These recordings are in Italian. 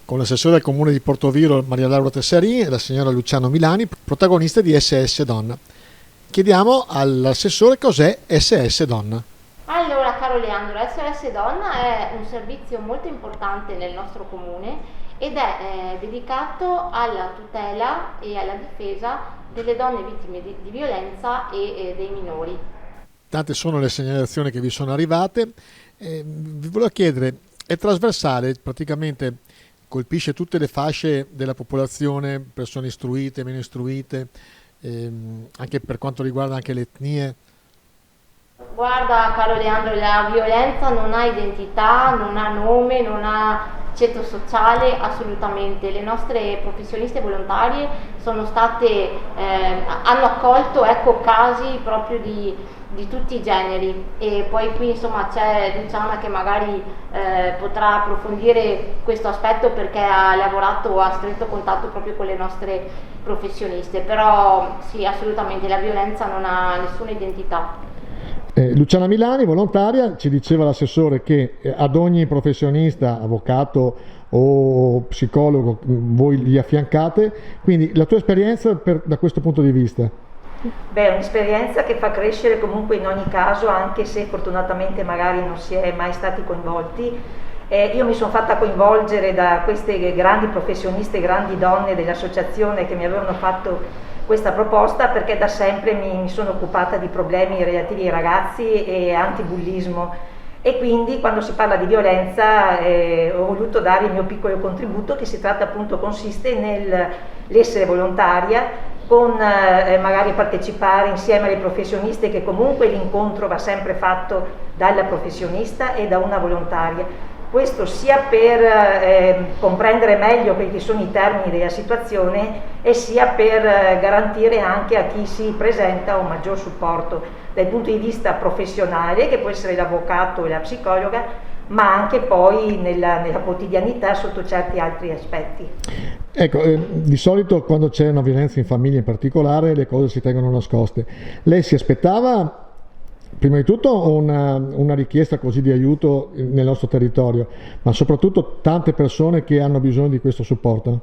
con l'assessore del comune di Portoviro Maria Laura Tessarini e la signora Luciano Milani, protagoniste di SS Donna. Chiediamo all'assessore cos'è SS Donna. Allora, caro Leandro, SOS Donna è un servizio molto importante nel nostro comune ed è dedicato alla tutela e alla difesa delle donne vittime di violenza e dei minori. Tante sono le segnalazioni che vi sono arrivate. Vi volevo chiedere, è trasversale, praticamente colpisce tutte le fasce della popolazione, persone istruite, meno istruite, anche per quanto riguarda anche le etnie? Guarda, caro Leandro, la violenza non ha identità, non ha nome, non ha ceto sociale, assolutamente. Le nostre professioniste volontarie sono state, hanno accolto, ecco, casi proprio di tutti i generi, e poi qui insomma c'è Luciana che magari potrà approfondire questo aspetto perché ha lavorato a stretto contatto proprio con le nostre professioniste, però sì, assolutamente la violenza non ha nessuna identità. Luciana Milani, volontaria, ci diceva l'assessore che ad ogni professionista, avvocato o psicologo, voi gli affiancate, quindi la tua esperienza da questo punto di vista? Beh, è un'esperienza che fa crescere comunque in ogni caso, anche se fortunatamente magari non si è mai stati coinvolti. Io mi sono fatta coinvolgere da queste grandi professioniste, grandi donne dell'associazione che mi avevano fatto questa proposta perché da sempre mi sono occupata di problemi relativi ai ragazzi e antibullismo, e quindi quando si parla di violenza ho voluto dare il mio piccolo contributo, che si tratta appunto, consiste nell'essere volontaria, con magari partecipare insieme alle professioniste, che comunque l'incontro va sempre fatto dalla professionista e da una volontaria. Questo sia per comprendere meglio quelli che sono i termini della situazione e sia per garantire anche a chi si presenta un maggior supporto dal punto di vista professionale, che può essere l'avvocato e la psicologa, ma anche poi nella quotidianità sotto certi altri aspetti. Ecco, di solito quando c'è una violenza in famiglia in particolare le cose si tengono nascoste. Lei si aspettava prima di tutto una richiesta così di aiuto nel nostro territorio, ma soprattutto tante persone che hanno bisogno di questo supporto?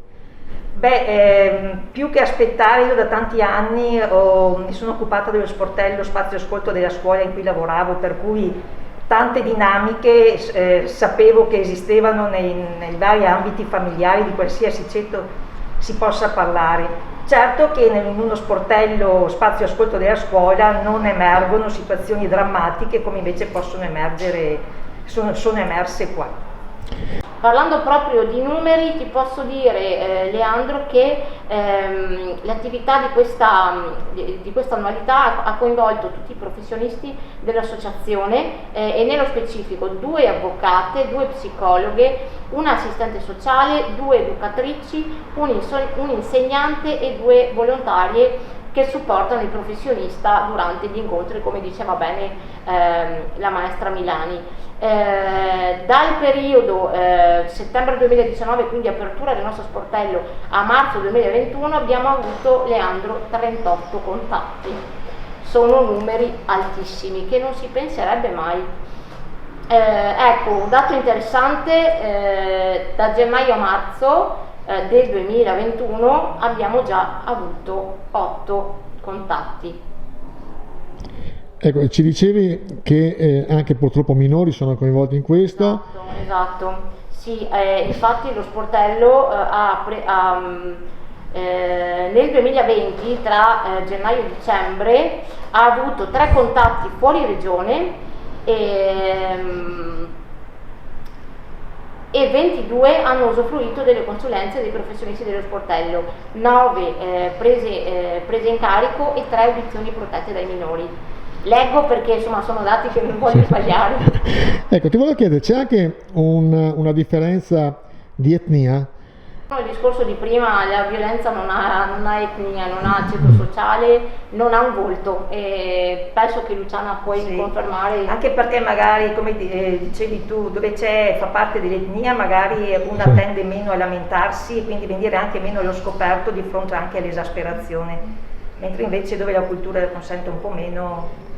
Beh, più che aspettare, io da tanti anni mi sono occupata dello sportello spazio ascolto della scuola in cui lavoravo, per cui tante dinamiche sapevo che esistevano nei vari ambiti familiari di qualsiasi ceto si possa parlare. Certo che in uno sportello spazio ascolto della scuola non emergono situazioni drammatiche come invece possono emergere, sono emerse qua. Parlando proprio di numeri, ti posso dire, Leandro, che l'attività di questa annualità ha coinvolto tutti i professionisti dell'associazione e nello specifico 2 avvocate, 2 psicologhe, una assistente sociale, 2 educatrici, un insegnante e 2 volontarie che supportano il professionista durante gli incontri, come diceva bene la maestra Milani. Dal periodo settembre 2019, quindi apertura del nostro sportello, a marzo 2021 abbiamo avuto, Leandro, 38 contatti. Sono numeri altissimi che non si penserebbe mai. Ecco, un dato interessante, da gennaio a marzo del 2021 abbiamo già avuto 8 contatti. Ecco, ci dicevi che anche purtroppo minori sono coinvolti in questo. Esatto. Sì, infatti lo sportello nel 2020, tra gennaio e dicembre, ha avuto 3 contatti fuori regione e 22 hanno usufruito delle consulenze dei professionisti dello sportello, 9 prese in carico e 3 audizioni protette dai minori. Leggo perché insomma sono dati che non voglio sbagliare. Ecco, ti volevo chiedere, c'è anche una differenza di etnia? Il discorso di prima, la violenza non ha etnia, non ha ceto sociale, non ha un volto, e penso che Luciana puoi confermare. Anche perché magari, come dicevi tu, dove fa parte dell'etnia, magari una tende meno a lamentarsi e quindi venire anche meno allo scoperto di fronte anche all'esasperazione, mentre invece dove la cultura consente un po' meno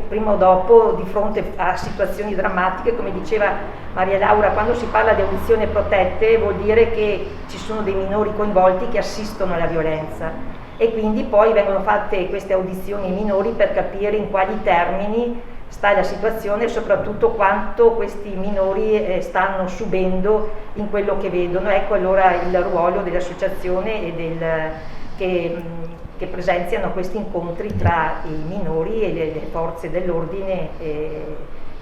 prima o dopo, di fronte a situazioni drammatiche, come diceva Maria Laura, quando si parla di audizioni protette vuol dire che ci sono dei minori coinvolti che assistono alla violenza, e quindi poi vengono fatte queste audizioni ai minori per capire in quali termini sta la situazione e soprattutto quanto questi minori stanno subendo in quello che vedono. Ecco allora il ruolo dell'associazione che presenziano questi incontri tra i minori e le forze dell'ordine e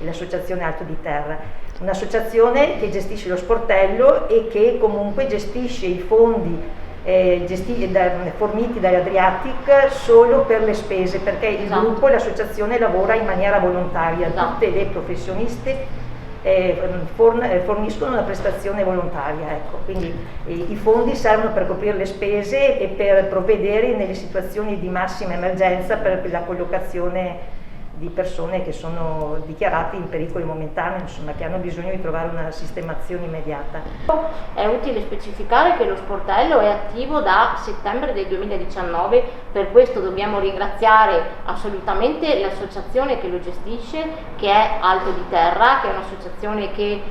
l'associazione Alto di Terra. Un'associazione che gestisce lo sportello e che comunque gestisce i fondi forniti dall'Adriatic solo per le spese, perché il gruppo e l'associazione lavora in maniera volontaria, tutte le professioniste forniscono una prestazione volontaria, ecco. Quindi i fondi servono per coprire le spese e per provvedere nelle situazioni di massima emergenza per la collocazione di persone che sono dichiarate in pericolo momentaneo, insomma, che hanno bisogno di trovare una sistemazione immediata. È utile specificare che lo sportello è attivo da settembre del 2019, per questo dobbiamo ringraziare assolutamente l'associazione che lo gestisce, che è Alto di Terra, che è un'associazione che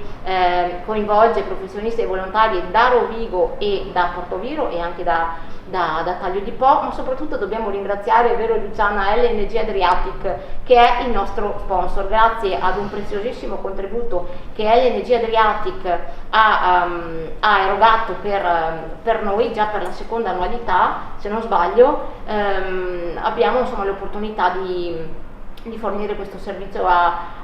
coinvolge professionisti e volontari da Rovigo e da Portoviro e anche da Taglio di Po, ma soprattutto dobbiamo ringraziare, è vero Luciana, LNG Adriatic, che è il nostro sponsor. Grazie ad un preziosissimo contributo che LNG Adriatic ha erogato per noi già per la seconda annualità, se non sbaglio, abbiamo insomma l'opportunità di fornire questo servizio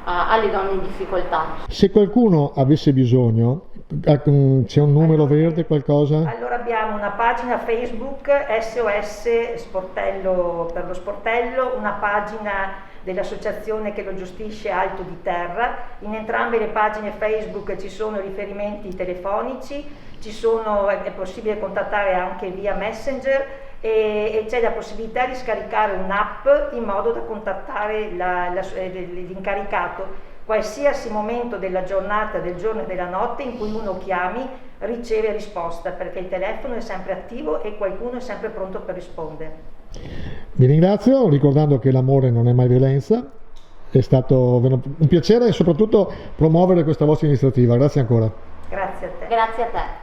alle donne in difficoltà. Se qualcuno avesse bisogno, c'è un numero verde, qualcosa? Allora abbiamo una pagina Facebook SOS Sportello per lo sportello, una pagina dell'associazione che lo gestisce Alto di Terra. In entrambe le pagine Facebook ci sono riferimenti telefonici, è possibile contattare anche via Messenger e c'è la possibilità di scaricare un'app in modo da contattare l'incaricato qualsiasi momento della giornata, del giorno e della notte in cui uno chiami riceve risposta, perché il telefono è sempre attivo e qualcuno è sempre pronto per rispondere. Vi ringrazio, ricordando che l'amore non è mai violenza. È stato un piacere e soprattutto promuovere questa vostra iniziativa. Grazie ancora. Grazie a te. Grazie a te.